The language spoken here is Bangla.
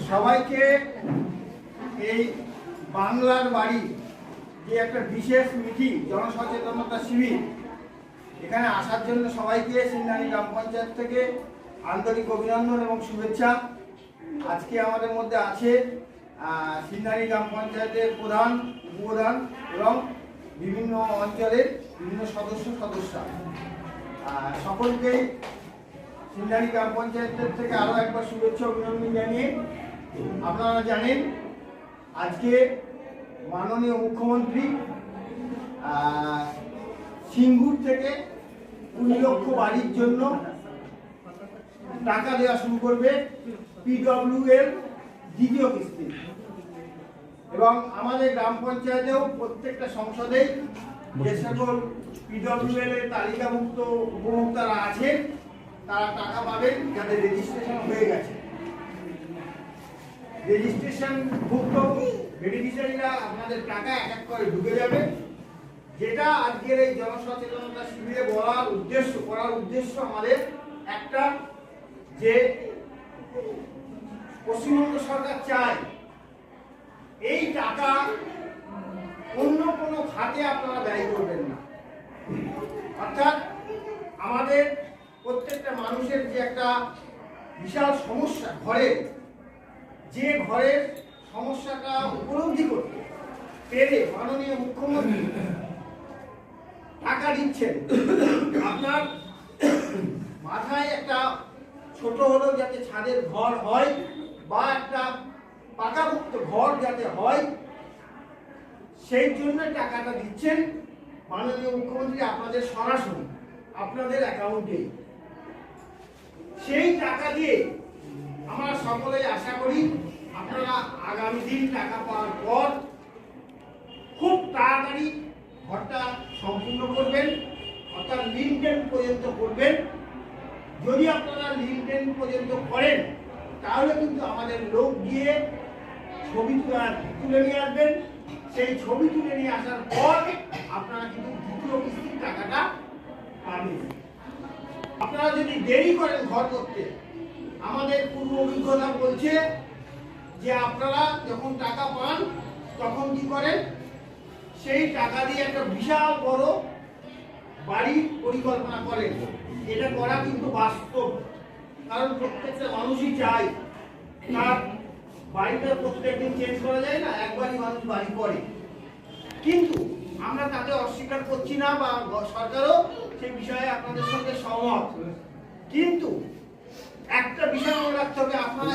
সবাইকে এই বাংলার বাড়ি যে একটা বিশেষ মিটিং জনসচেতনতা শিবির এখানে আসার জন্য সবাইকে সিন্নানি গ্রাম পঞ্চায়েত থেকে আন্তরিক অভিনন্দন এবং শুভেচ্ছা। আজকে আমাদের মধ্যে আছে সিন্নানি গ্রাম পঞ্চায়েতের প্রধান, উপপ্রধান এবং বিভিন্ন অঞ্চলের বিভিন্ন সদস্যরা। সকলকেই সিন্নানি গ্রাম পঞ্চায়েতের থেকে আরও একবার শুভেচ্ছা অভিনন্দন জানিয়ে, আপনারা জানেন আজকে মাননীয় মুখ্যমন্ত্রী সিঙ্গুর থেকে 20 লক্ষ বাড়ির জন্য টাকা দেওয়া শুরু করবে, PWL দ্বিতীয় কিস্তি। এবং আমাদের গ্রাম পঞ্চায়েতেও প্রত্যেকটা সংসদেই যে সকল PWL এর তালিকাভুক্ত উপভোক্তারা আছেন তারা টাকা পাবেন যাদের রেজিস্ট্রেশন হয়ে গেছে। রেজিস্ট্রেশন ভুক্ত বেনিফিশিয়ারিরা আপনাদের টাকা এক এক করে ঢুকে যাবে। যেটা আজকের এই জনসচেতনতা শিবিরে করার উদ্দেশ্য আমাদের একটা, যে পশ্চিমবঙ্গ সরকার চায় এই টাকা অন্য কোনো খাতে আপনারা ব্যয় করবেন না। অর্থাৎ আমাদের প্রত্যেকটা মানুষের যে একটা বিশাল সমস্যা, যে ঘরের সমস্যাটা উপলব্ধি করতে পেরে মাননীয় মুখ্যমন্ত্রী টাকা দিচ্ছেন। আপনার মাথায় একটা ছোট হলেও যাতে ছাদের ঘর হয় বা একটা পাকাভুক্ত ঘর যাতে হয়, সেই জন্য টাকাটা দিচ্ছেন মাননীয় মুখ্যমন্ত্রী আপনাদের সরাসরি আপনাদের অ্যাকাউন্টে। সেই টাকা দিয়ে আমরা সকলেই আশা করি আপনারা আগামী দিন টাকা পাওয়ার পর খুব তাড়াতাড়ি ঘরটা সম্পূর্ণ করবেন, অর্থাৎ লিনটেন পর্যন্ত করবেন। যদি আপনারা লিনটেন পর্যন্ত করেন তাহলে কিন্তু আমাদের লোক গিয়ে ছবি তুলে নিয়ে আসবেন। সেই ছবি তুলে নিয়ে আসার পর আপনারা কিন্তু দ্বিতীয় কিস্তির টাকাটা পাবেন। আপনারা যদি দেরি করেন ঘর করতে, আমাদের পূর্ব অভিজ্ঞতা বলছে যে আপনারা যখন টাকা পান তখন কি করেন, সেই টাকা দিয়ে একটা বিশাল বড় বাড়ির পরিকল্পনা করেন। এটা করা কিন্তু বাস্তব, কারণ প্রত্যেকটা মানুষই চায় তার বাড়িটা প্রত্যেকদিন চেঞ্জ করা যায় না, একবারই মানুষ বাড়ি করে। কিন্তু আমরা তাকে অস্বীকার করছি না, বা সরকারও সেই বিষয়ে আপনাদের সঙ্গে সহমত। কিন্তু একটা বিষয় মনে রাখতে হবে, আপনারা